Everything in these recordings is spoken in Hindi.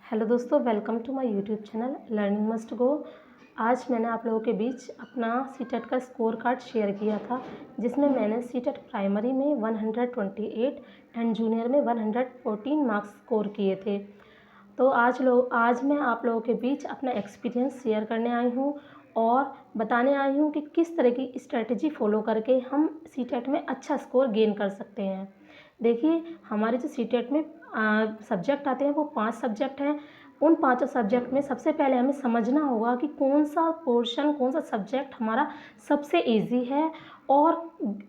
हेलो दोस्तों, welcome to my YouTube channel learning must go. आज मैंने आप लोगों के बीच अपना सीटेट का स्कोर कार्ड शेयर किया था, जिसमें मैंने सीटेट प्राइमरी में 128 एंड जूनियर में 114 मार्क्स स्कोर किए थे। तो आज मैं आप लोगों के बीच अपना एक्सपीरियंस शेयर करने आई हूँ और बताने आई हूँ कि किस तरह की स्ट्रेटजी फॉलो करके हम सीटेट में अच्छा स्कोर गेन कर सकते हैं। देखिए, हमारे जो सीटेट में सब्जेक्ट आते हैं वो 5 सब्जेक्ट हैं। उन पाँचों सब्जेक्ट में सबसे पहले हमें समझना होगा कि कौन सा पोर्शन, कौन सा सब्जेक्ट हमारा सबसे ईजी है और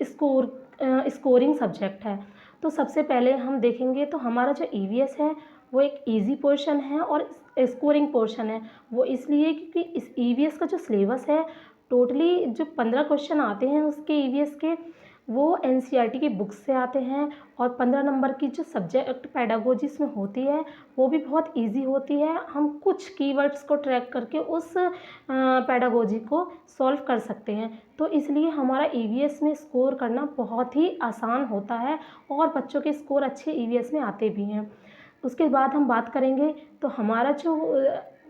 स्कोरिंग सब्जेक्ट है। तो सबसे पहले हम देखेंगे तो हमारा जो ईवीएस है वो एक इजी पोर्शन है और स्कोरिंग पोर्शन है। वो इसलिए क्योंकि इस ईवीएस का जो सिलेबस है, टोटली जो 15 क्वेश्चन आते हैं उसके ईवीएस के, वो एनसीईआरटी की बुक्स से आते हैं। और 15 नंबर की जो सब्जेक्ट पेडागोजी इसमें होती है वो भी बहुत इजी होती है। हम कुछ कीवर्ड्स को ट्रैक करके उस पेडागोजी को सॉल्व कर सकते हैं। तो इसलिए हमारा ईवीएस में स्कोर करना बहुत ही आसान होता है और बच्चों के स्कोर अच्छे ईवीएस में आते भी हैं। उसके बाद हम बात करेंगे तो हमारा जो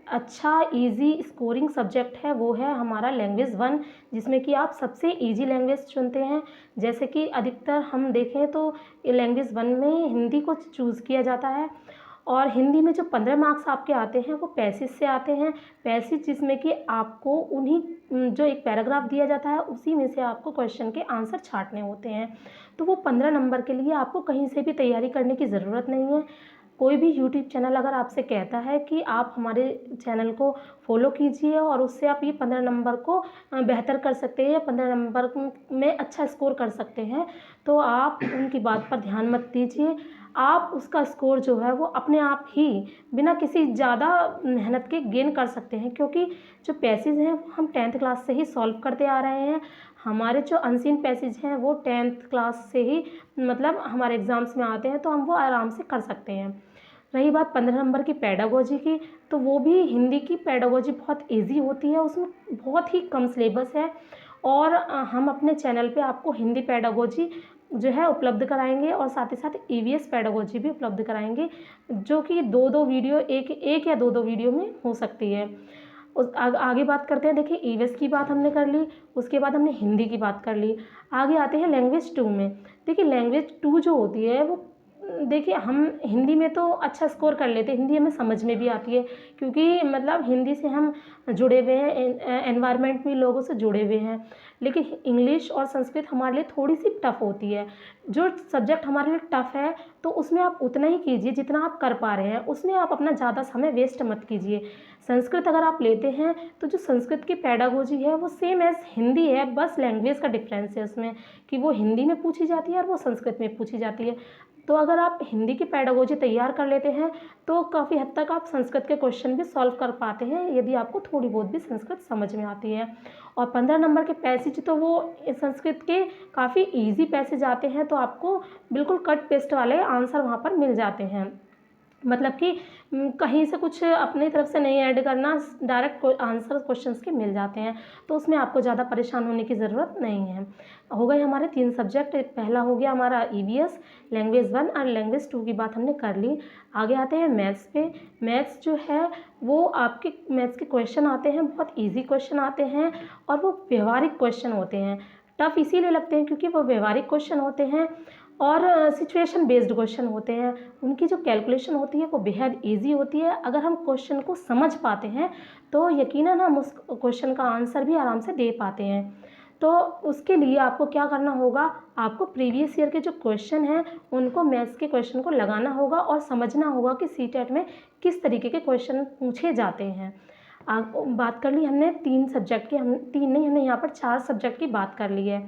अच्छा इजी स्कोरिंग सब्जेक्ट है वो है हमारा लैंग्वेज 1, जिसमें कि आप सबसे इजी लैंग्वेज चुनते हैं। जैसे कि अधिकतर हम देखें तो लैंग्वेज 1 में हिंदी को चूज़ किया जाता है और हिंदी में जो 15 मार्क्स आपके आते हैं वो पैसेज से आते हैं। पैसेज जिसमें कि आपको उन्हीं जो एक पैराग्राफ दिया जाता है उसी में से आपको क्वेश्चन के आंसर छांटने होते हैं। तो वो 15 नंबर के लिए आपको कहीं से भी तैयारी करने की ज़रूरत नहीं है। कोई भी यूट्यूब चैनल अगर आपसे कहता है कि आप हमारे चैनल को फॉलो कीजिए और उससे आप ये 15 नंबर को बेहतर कर सकते हैं या 15 नंबर में अच्छा स्कोर कर सकते हैं, तो आप उनकी बात पर ध्यान मत दीजिए। आप उसका स्कोर जो है वो अपने आप ही बिना किसी ज़्यादा मेहनत के गेन कर सकते हैं, क्योंकि जो पैसेज हैं वो हम 10th क्लास से ही सॉल्व करते आ रहे हैं। हमारे जो अनसीन पैसेज हैं वो 10th क्लास से ही मतलब हमारे एग्ज़ाम्स में आते हैं, तो हम वो आराम से कर सकते हैं। रही बात 15 नंबर की पेडागोजी की, तो वो भी हिंदी की पेडागोजी बहुत इजी होती है, उसमें बहुत ही कम सिलेबस है और हम अपने चैनल पे आपको हिंदी पेडागोजी जो है उपलब्ध कराएंगे और साथ ही साथ ईवीएस पेडागोजी भी उपलब्ध कराएंगे, जो कि दो वीडियो एक या दो वीडियो में हो सकती है। आगे बात करते हैं। देखिए, ईवीएस की बात हमने कर ली, उसके बाद हमने हिंदी की बात कर ली। आगे आते हैं लैंग्वेज 2 में। देखिए, लैंग्वेज 2 जो होती है वो, देखिए, हम हिंदी में तो अच्छा स्कोर कर लेते हैं, हिंदी हमें समझ में भी आती है, क्योंकि मतलब हिंदी से हम जुड़े हुए हैं, एनवायरनमेंट में लोगों से जुड़े हुए हैं। लेकिन इंग्लिश और संस्कृत हमारे लिए थोड़ी सी टफ़ होती है। जो सब्जेक्ट हमारे लिए टफ़ है तो उसमें आप उतना ही कीजिए जितना आप कर पा रहे हैं, उसमें आप अपना ज़्यादा समय वेस्ट मत कीजिए। संस्कृत अगर आप लेते हैं तो जो संस्कृत की पेडागोजी है वो सेम एज़ हिंदी है, बस लैंग्वेज का डिफरेंस है उसमें कि वो हिंदी में पूछी जाती है और वो संस्कृत में पूछी जाती है। तो अगर आप हिंदी की पेडागोजी तैयार कर लेते हैं तो काफ़ी हद तक आप संस्कृत के क्वेश्चन भी सॉल्व कर पाते हैं, यदि आपको थोड़ी बहुत भी संस्कृत समझ में आती है। और 15 नंबर के पैसेज तो वो संस्कृत के काफ़ी इजी पैसेज आते हैं, तो आपको बिल्कुल कट पेस्ट वाले आंसर वहाँ पर मिल जाते हैं। मतलब कि कहीं से कुछ अपनी तरफ से नहीं ऐड करना, डायरेक्ट आंसर क्वेश्चंस के मिल जाते हैं, तो उसमें आपको ज़्यादा परेशान होने की ज़रूरत नहीं है। हो गए हमारे 3 सब्जेक्ट। पहला हो गया हमारा ईवीएस, लैंग्वेज 1 और लैंग्वेज 2 की बात हमने कर ली। आगे आते हैं मैथ्स पे। मैथ्स जो है वो आपके मैथ्स के क्वेश्चन आते हैं, बहुत ईजी क्वेश्चन आते हैं और वो व्यवहारिक क्वेश्चन होते हैं। टफ इसीलिए लगते हैं क्योंकि वो व्यवहारिक क्वेश्चन होते हैं और सिचुएशन बेस्ड क्वेश्चन होते हैं। उनकी जो कैलकुलेशन होती है वो बेहद इजी होती है। अगर हम क्वेश्चन को समझ पाते हैं तो यकीनन हम उस क्वेश्चन का आंसर भी आराम से दे पाते हैं। तो उसके लिए आपको क्या करना होगा, आपको प्रीवियस ईयर के जो क्वेश्चन हैं उनको मैथ्स के क्वेश्चन को लगाना होगा और समझना होगा कि सीटेट में किस तरीके के क्वेश्चन पूछे जाते हैं। बात कर ली हमने 3 सब्जेक्ट की, हम 3 नहीं, हमने यहाँ पर 4 सब्जेक्ट की बात कर ली है।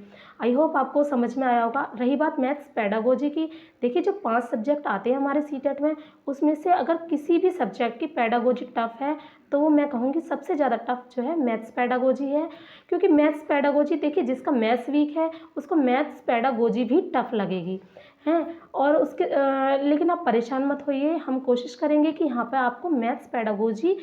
आई होप आपको समझ में आया होगा। रही बात मैथ्स पेडागोजी की, देखिए जो 5 सब्जेक्ट आते हैं हमारे सीटेट में, उसमें से अगर किसी भी सब्जेक्ट की पेडागोजी टफ़ है तो वो मैं कहूँगी सबसे ज़्यादा टफ़ जो है मैथ्स पेडागोजी है। क्योंकि मैथ्स पेडागोजी, देखिए जिसका मैथ्स वीक है उसको मैथ्स पेडागोजी भी टफ़ लगेगी, हैं। और उसके लेकिन आप परेशान मत होइए, हम कोशिश करेंगे कि यहाँ पे आपको मैथ्स पेडागोजी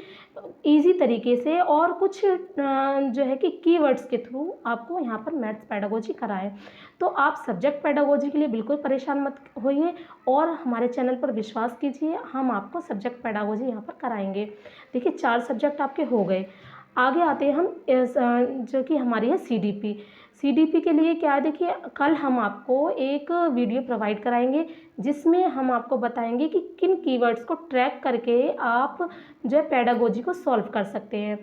ईज़ी तरीके से और कुछ जो है कि कीवर्ड्स के थ्रू आपको यहाँ पर मैथ्स पेडागोजी कराएँ। तो आप सब्जेक्ट पेडागोजी के लिए बिल्कुल परेशान मत होइए और हमारे चैनल पर विश्वास कीजिए, हम आपको सब्जेक्ट पेडागोजी यहाँ पर कराएँगे। देखिए 4 सब्जेक्ट आपके हो गए। आगे आते हैं हम जो कि हमारी है सीडीपी। सीडीपी के लिए क्या है, देखिए कल हम आपको एक वीडियो प्रोवाइड कराएंगे जिसमें हम आपको बताएंगे कि किन कीवर्ड्स को ट्रैक करके आप जो है पेडागोजी को सॉल्व कर सकते हैं।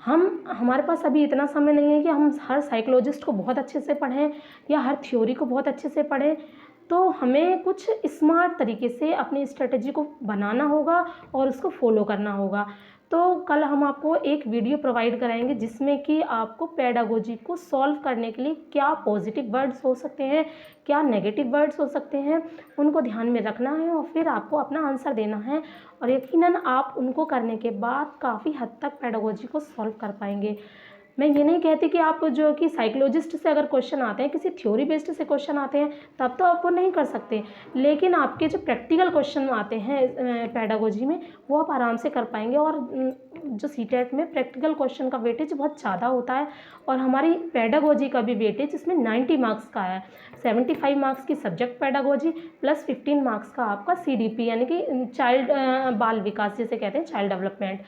हमारे पास अभी इतना समय नहीं है कि हम हर साइकोलॉजिस्ट को बहुत अच्छे से पढ़ें या हर थ्योरी को बहुत अच्छे से पढ़ें। तो हमें कुछ स्मार्ट तरीके से अपनी स्ट्रेटजी को बनाना होगा और उसको फॉलो करना होगा। तो कल हम आपको एक वीडियो प्रोवाइड कराएंगे जिसमें कि आपको पेडागोजी को सॉल्व करने के लिए क्या पॉजिटिव वर्ड्स हो सकते हैं, क्या नेगेटिव वर्ड्स हो सकते हैं, उनको ध्यान में रखना है और फिर आपको अपना आंसर देना है। और यकीनन आप उनको करने के बाद काफ़ी हद तक पेडागोजी को सॉल्व कर पाएंगे। मैं ये नहीं कहती कि आप जो कि साइकोलॉजिस्ट से अगर क्वेश्चन आते हैं, किसी थ्योरी बेस्ड से क्वेश्चन आते हैं, तब तो आप वो नहीं कर सकते, लेकिन आपके जो प्रैक्टिकल क्वेश्चन आते हैं पेडागोजी में, वो आप आराम से कर पाएंगे। और जो सीटेट में प्रैक्टिकल क्वेश्चन का वेटेज बहुत ज़्यादा होता है और हमारी पेडागोजी का भी वेटेज इसमें 90 मार्क्स का है। 75 मार्क्स की सब्जेक्ट पेडागोजी प्लस 15 मार्क्स का आपका सीडीपी यानी कि चाइल्ड बाल विकास जिसे कहते हैं, चाइल्ड डेवलपमेंट।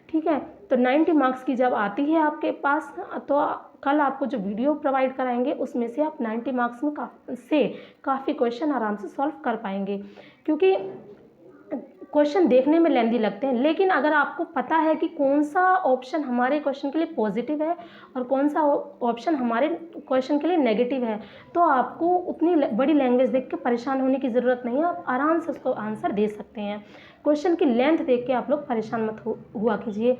ठीक है, तो 90 मार्क्स की जब आती है आपके पास, तो कल आपको जो वीडियो प्रोवाइड कराएंगे उसमें से आप 90 मार्क्स में काफ़ी क्वेश्चन आराम से सॉल्व कर पाएंगे। क्योंकि क्वेश्चन देखने में लेंदी लगते हैं, लेकिन अगर आपको पता है कि कौन सा ऑप्शन हमारे क्वेश्चन के लिए पॉजिटिव है और कौन सा ऑप्शन हमारे क्वेश्चन के लिए नेगेटिव है, तो आपको उतनी बड़ी लैंग्वेज देख के परेशान होने की ज़रूरत नहीं है, आप आराम से उसको आंसर दे सकते हैं। क्वेश्चन की लेंथ देख के आप लोग परेशान मत हुआ कीजिए।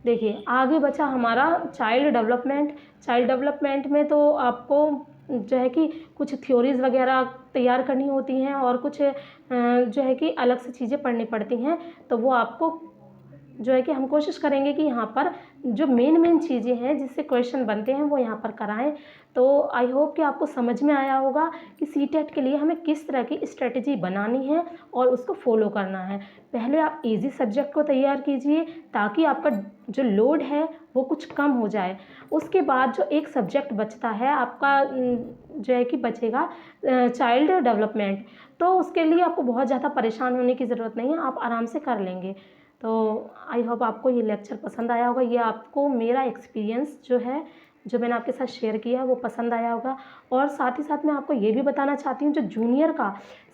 देखिए आगे बचा हमारा चाइल्ड डेवलपमेंट। चाइल्ड डेवलपमेंट में तो आपको जो है कि कुछ थ्योरीज़ वगैरह तैयार करनी होती हैं और कुछ जो है कि अलग से चीज़ें पढ़नी पड़ती हैं, तो वो आपको जो है कि हम कोशिश करेंगे कि यहाँ पर जो मेन चीज़ें हैं जिससे क्वेश्चन बनते हैं वो यहाँ पर कराएं। तो आई होप कि आपको समझ में आया होगा कि सीटेट के लिए हमें किस तरह की स्ट्रेटजी बनानी है और उसको फॉलो करना है। पहले आप इजी सब्जेक्ट को तैयार कीजिए ताकि आपका जो लोड है वो कुछ कम हो जाए। उसके बाद जो एक सब्जेक्ट बचता है आपका जो है कि बचेगा चाइल्ड डेवलपमेंट, तो उसके लिए आपको बहुत ज़्यादा परेशान होने की ज़रूरत नहीं है, आप आराम से कर लेंगे। तो आई होप आपको ये लेक्चर पसंद आया होगा, ये आपको मेरा एक्सपीरियंस जो है जो मैंने आपके साथ शेयर किया है वो पसंद आया होगा। और साथ ही साथ मैं आपको ये भी बताना चाहती हूँ जो जूनियर का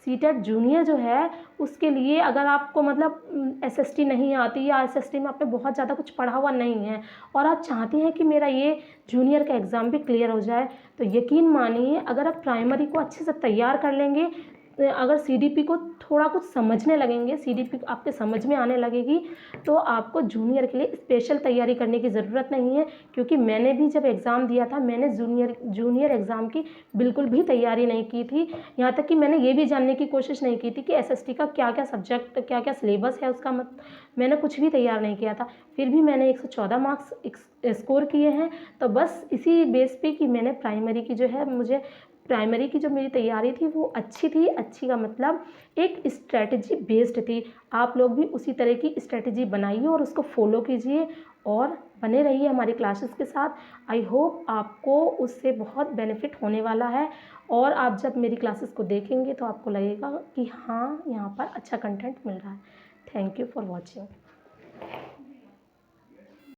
सीटेट जूनियर जो है उसके लिए अगर आपको मतलब एसएसटी नहीं आती या एसएसटी में आपने बहुत ज़्यादा कुछ पढ़ा हुआ नहीं है और आप चाहते हैं कि मेरा ये जूनियर का एग्ज़ाम भी क्लियर हो जाए, तो यकीन मानिए अगर आप प्राइमरी को अच्छे से तैयार कर लेंगे, अगर सीडीपी को थोड़ा कुछ समझने लगेंगे, सीडीपी आपके समझ में आने लगेगी, तो आपको जूनियर के लिए स्पेशल तैयारी करने की ज़रूरत नहीं है। क्योंकि मैंने भी जब एग्ज़ाम दिया था मैंने जूनियर एग्ज़ाम की बिल्कुल भी तैयारी नहीं की थी। यहाँ तक कि मैंने ये भी जानने की कोशिश नहीं की थी कि एसएसटी का क्या क्या सब्जेक्ट क्या क्या सिलेबस है उसका, मैंने कुछ भी तैयार नहीं किया था। फिर भी मैंने 114 मार्क्स स्कोर किए हैं। तो बस इसी बेस पे कि मैंने प्राइमरी की जो है मुझे प्राइमरी की जो मेरी तैयारी थी वो अच्छी थी। अच्छी का मतलब एक स्ट्रेटजी बेस्ड थी। आप लोग भी उसी तरह की स्ट्रेटजी बनाइए और उसको फॉलो कीजिए और बने रहिए हमारी क्लासेस के साथ। आई होप आपको उससे बहुत बेनिफिट होने वाला है और आप जब मेरी क्लासेस को देखेंगे तो आपको लगेगा कि हाँ यहाँ पर अच्छा कंटेंट मिल रहा है। Thank you for watching.